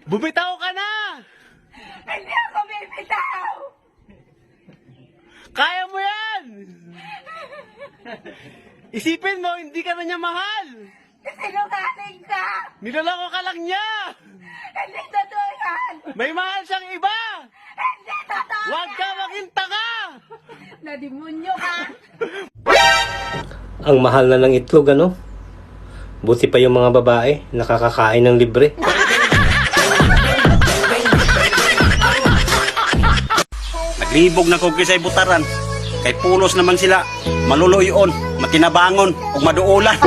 Bumitaw ka na! Hindi ako bibitaw! Kaya mo yan! Isipin mo, hindi ka na niya mahal! Sinungaling ka! Niloloko ka lang niya! Hindi totoo yan! May mahal siyang iba! Hindi totoo! Huwag ka maging tanga! Nadimonyo ka! Ang mahal na ng itlog, ano? Buti pa yung mga babae, nakakakain ng libre. Naglibog na kog sa butaran. Kay pulos naman sila. Maluluyon, matinabangon, ug maduulan.